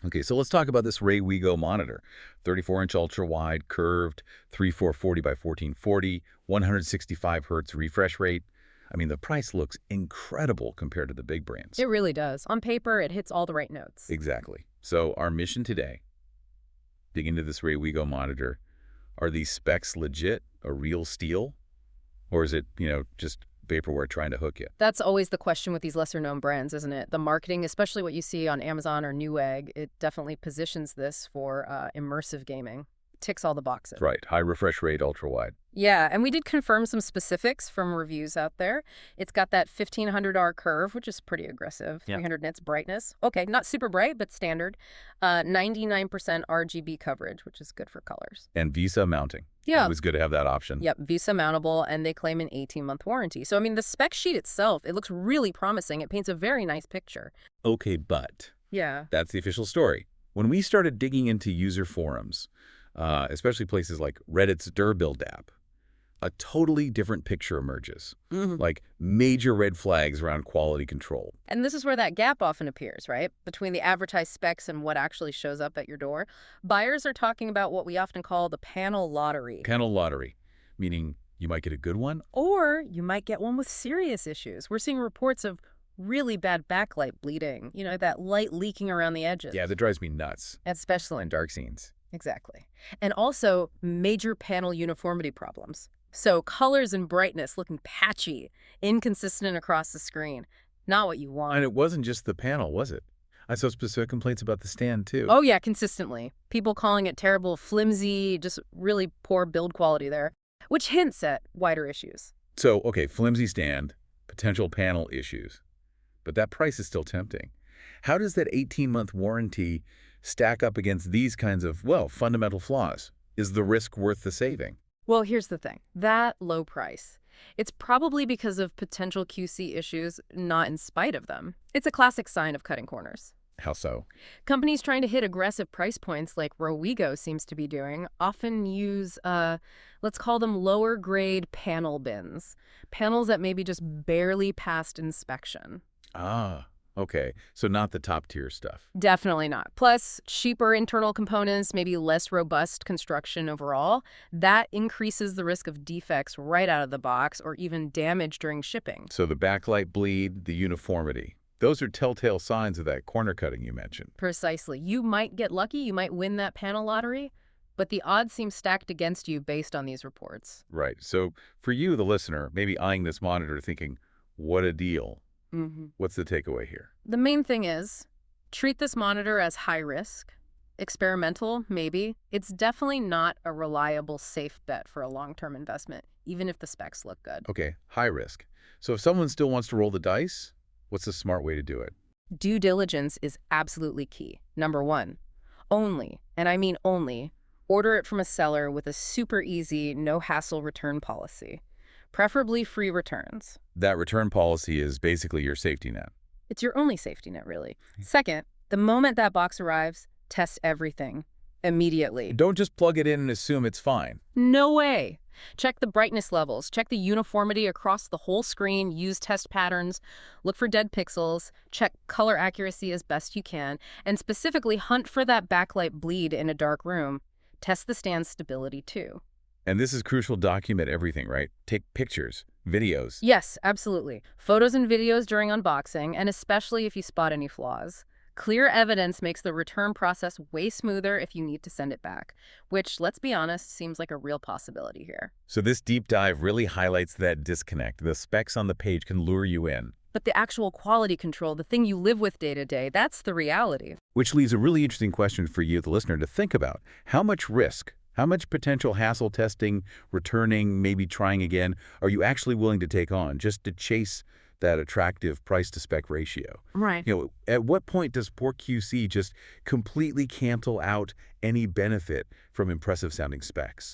Okay, so let's talk about this Raywego monitor. 34-inch ultra-wide, curved, 3440 by 1440, 165 hertz refresh rate. I mean, the price looks incredible compared to the big brands. It really does. On paper, it hits all the right notes. Exactly. So our mission today, dig into this Raywego monitor. Are these specs legit, a real steal? Or is it, just vaporware trying to hook you? That's always the question with these lesser-known brands, isn't it? The marketing, especially what you see on Amazon or Newegg, it definitely positions this for immersive gaming. Ticks all the boxes. Right. High refresh rate, ultra-wide. Yeah, and we did confirm some specifics from reviews out there. It's got that 1500R curve, which is pretty aggressive. Yeah. 300 nits brightness. Okay, not super bright, but standard. 99% RGB coverage, which is good for colors. And Visa mounting. Yeah. It was good to have that option. Yep, Visa mountable, and they claim an 18-month warranty. So, I mean, the spec sheet itself, it looks really promising. It paints a very nice picture. Okay, but Yeah. that's the official story. When we started digging into user forums, especially places like Reddit's Durbuild app, a totally different picture emerges, like major red flags around quality control. And this is where that gap often appears, right? Between the advertised specs and what actually shows up at your door. Buyers are talking about what we often call the panel lottery. Panel lottery, meaning you might get a good one. Or you might get one with serious issues. We're seeing reports of really bad backlight bleeding, that light leaking around the edges. Yeah, that drives me nuts. Especially. And dark scenes. Exactly. And also major panel uniformity problems. So colors and brightness looking patchy, inconsistent across the screen. Not what you want. And it wasn't just the panel, was it? I saw specific complaints about the stand, too. Oh, yeah, consistently. People calling it terrible, flimsy, just really poor build quality there, which hints at wider issues. So, okay, flimsy stand, potential panel issues. But that price is still tempting. How does that 18-month warranty stack up against these kinds of, fundamental flaws? Is the risk worth the saving? Well, here's the thing. That low price, it's probably because of potential QC issues, not in spite of them. It's a classic sign of cutting corners. How so? Companies trying to hit aggressive price points like Raywego seems to be doing often use, let's call them lower-grade panel bins. Panels that maybe just barely passed inspection. Ah, okay. So not the top-tier stuff. Definitely not. Plus, cheaper internal components, maybe less robust construction overall, that increases the risk of defects right out of the box or even damage during shipping. So the backlight bleed, the uniformity. Those are telltale signs of that corner cutting you mentioned. Precisely. You might get lucky, you might win that panel lottery, but the odds seem stacked against you based on these reports. Right. So for you, the listener, maybe eyeing this monitor thinking, what a deal. What's the takeaway here? The main thing is, treat this monitor as high risk. Experimental, maybe. It's definitely not a reliable, safe bet for a long-term investment, even if the specs look good. Okay, high risk. So if someone still wants to roll the dice, what's the smart way to do it? Due diligence is absolutely key. Number one, only, and I mean only, order it from a seller with a super easy, no-hassle return policy. Preferably free returns. That return policy is basically your safety net. It's your only safety net, really. Second, the moment that box arrives, test everything immediately. Don't just plug it in and assume it's fine. No way. Check the brightness levels, check the uniformity across the whole screen, use test patterns, look for dead pixels, check color accuracy as best you can, and specifically hunt for that backlight bleed in a dark room. Test the stand's stability, too. And this is crucial. Document everything, right? Take pictures, videos. Yes, absolutely. Photos and videos during unboxing, and especially if you spot any flaws. Clear evidence makes the return process way smoother if you need to send it back, which, let's be honest, seems like a real possibility here. So this deep dive really highlights that disconnect. The specs on the page can lure you in. But the actual quality control, the thing you live with day to day, that's the reality. Which leaves a really interesting question for you, the listener, to think about. How much risk, how much potential hassle testing, returning, maybe trying again, are you actually willing to take on just to chase that attractive price-to-spec ratio? Right. At what point does poor QC just completely cancel out any benefit from impressive-sounding specs?